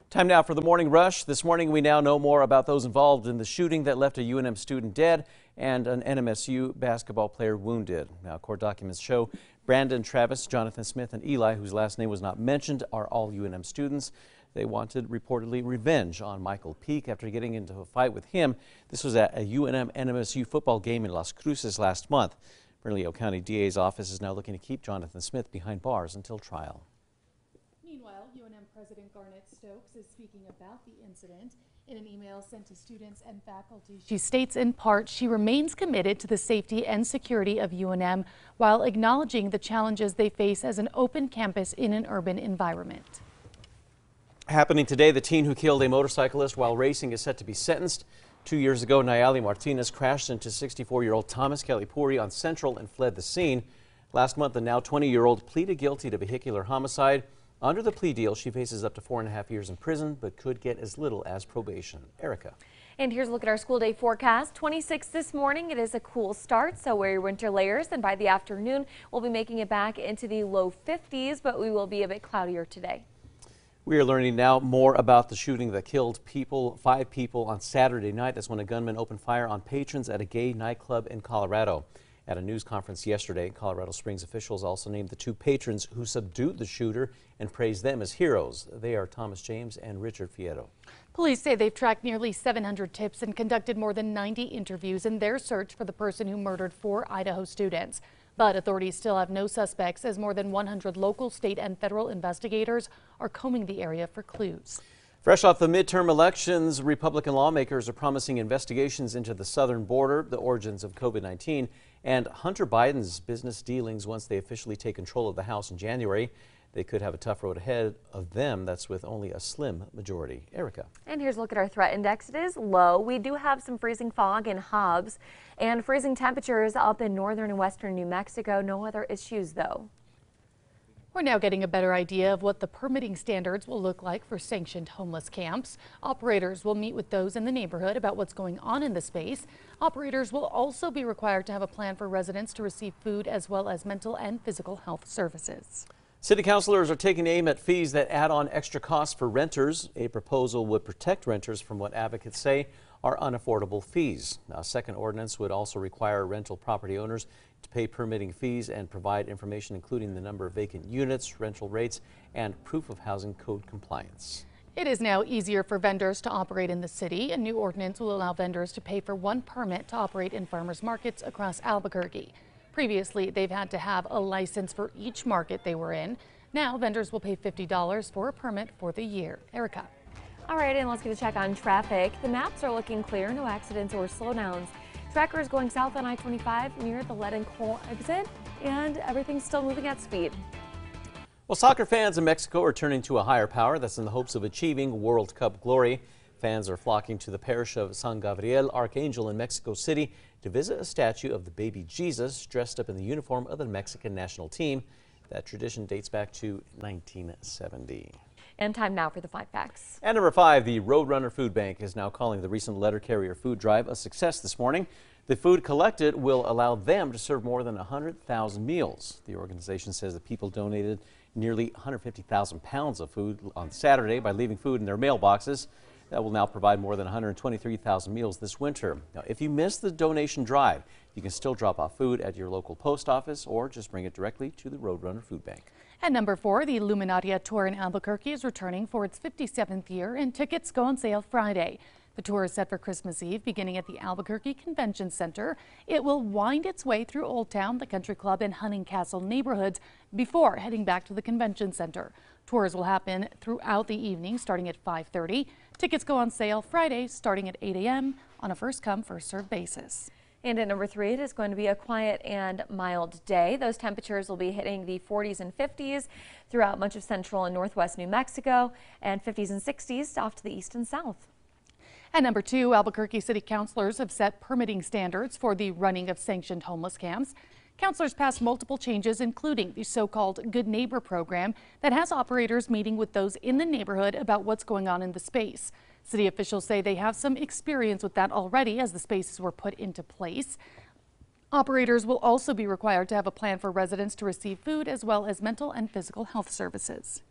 Time now for the morning rush. This morning we now know more about those involved in the shooting that left a UNM student dead and an NMSU basketball player wounded. Now, court documents show Brandon, Travis, Jonathan Smith, and Eli, whose last name was not mentioned, are all UNM students. They wanted reportedly revenge on Michael Peak after getting into a fight with him. This was at a UNM NMSU football game in Las Cruces last month. Bernalillo County DA's office is now looking to keep Jonathan Smith behind bars until trial. Meanwhile, UNM President Garnett Stokes is speaking about the incident. In an email sent to students and faculty, she states in part she remains committed to the safety and security of UNM while acknowledging the challenges they face as an open campus in an urban environment. Happening today, the teen who killed a motorcyclist while racing is set to be sentenced. 2 years ago, Nayeli Martinez crashed into 64-year-old Thomas Kalipuri on Central and fled the scene. Last month, the now 20-year-old pleaded guilty to vehicular homicide. Under the plea deal, she faces up to 4.5 years in prison, but could get as little as probation. Erica. And here's a look at our school day forecast. 26 this morning. It is a cool start, so wear your winter layers. And by the afternoon, we'll be making it back into the low 50s, but we will be a bit cloudier today. We are learning now more about the shooting that killed 5 people on Saturday night. That's when a gunman opened fire on patrons at a gay nightclub in Colorado. At a news conference yesterday, Colorado Springs officials also named the 2 patrons who subdued the shooter and praised them as heroes. They are Thomas James and Richard Fierro. Police say they've tracked nearly 700 tips and conducted more than 90 interviews in their search for the person who murdered 4 Idaho students. But authorities still have no suspects as more than 100 local, state, and federal investigators are combing the area for clues. Fresh off the midterm elections, Republican lawmakers are promising investigations into the southern border, the origins of COVID-19, and Hunter Biden's business dealings once they officially take control of the House in January. They could have a tough road ahead of them. That's with only a slim majority. Erica. And here's a look at our threat index. It is low. We do have some freezing fog in Hobbs and freezing temperatures up in northern and western New Mexico. No other issues, though. We're now getting a better idea of what the permitting standards will look like for sanctioned homeless camps. Operators will meet with those in the neighborhood about what's going on in the space. Operators will also be required to have a plan for residents to receive food as well as mental and physical health services. City councilors are taking aim at fees that add on extra costs for renters. A proposal would protect renters from what advocates say are unaffordable fees. Now, a second ordinance would also require rental property owners to pay permitting fees and provide information including the number of vacant units, rental rates, and proof of housing code compliance. It is now easier for vendors to operate in the city. A new ordinance will allow vendors to pay for 1 permit to operate in farmers markets across Albuquerque. Previously, they've had to have a license for each market they were in. Now, vendors will pay $50 for a permit for the year. Erica. All right, and let's get a check on traffic. The maps are looking clear, no accidents or slowdowns. Trackers going south on I-25 near the Lead and Coal exit, and everything's still moving at speed. Well, soccer fans in Mexico are turning to a higher power. That's in the hopes of achieving World Cup glory. Fans are flocking to the parish of San Gabriel Archangel in Mexico City to visit a statue of the baby Jesus dressed up in the uniform of the Mexican national team. That tradition dates back to 1970. And time now for the 5 facts. And number 5, the Roadrunner Food Bank is now calling the recent letter carrier food drive a success this morning. The food collected will allow them to serve more than 100,000 meals. The organization says the people donated nearly 150,000 pounds of food on Saturday by leaving food in their mailboxes. That will now provide more than 123,000 meals this winter. Now, if you missed the donation drive, you can still drop off food at your local post office or just bring it directly to the Roadrunner Food Bank. And number 4, the Luminaria tour in Albuquerque is returning for its 57th year, and tickets go on sale Friday. The tour is set for Christmas Eve, beginning at the Albuquerque Convention Center. It will wind its way through Old Town, the Country Club, and Hunting Castle neighborhoods before heading back to the Convention Center. Tours will happen throughout the evening, starting at 5:30. Tickets go on sale Friday, starting at 8 a.m. on a first-come, first-served basis. And at number 3, it is going to be a quiet and mild day. Those temperatures will be hitting the 40s and 50s throughout much of central and northwest New Mexico, and 50s and 60s off to the east and south. At number 2, Albuquerque City councilors have set permitting standards for the running of sanctioned homeless camps. Councilors passed multiple changes, including the so-called Good Neighbor program that has operators meeting with those in the neighborhood about what's going on in the space. City officials say they have some experience with that already as the spaces were put into place. Operators will also be required to have a plan for residents to receive food as well as mental and physical health services.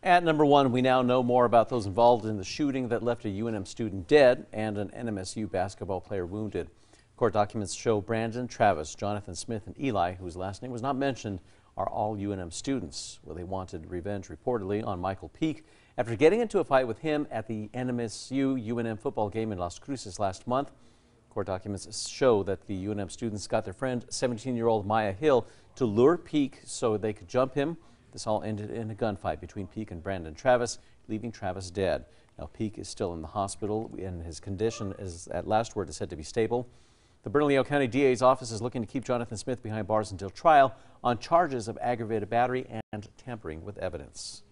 At number one, we now know more about those involved in the shooting that left a UNM student dead and an NMSU basketball player wounded. Court documents show Brandon, Travis, Jonathan Smith, and Eli, whose last name was not mentioned, are all UNM students. Well, they wanted revenge reportedly on Michael Peak after getting into a fight with him at the NMSU UNM football game in Las Cruces last month. Court documents show that the UNM students got their friend, 17-year-old Maya Hill, to lure Peak so they could jump him. This all ended in a gunfight between Peak and Brandon Travis, leaving Travis dead. Now, Peak is still in the hospital, and his condition is, at last word, is said to be stable. The Bernalillo County DA's office is looking to keep Jonathan Smith behind bars until trial on charges of aggravated battery and tampering with evidence.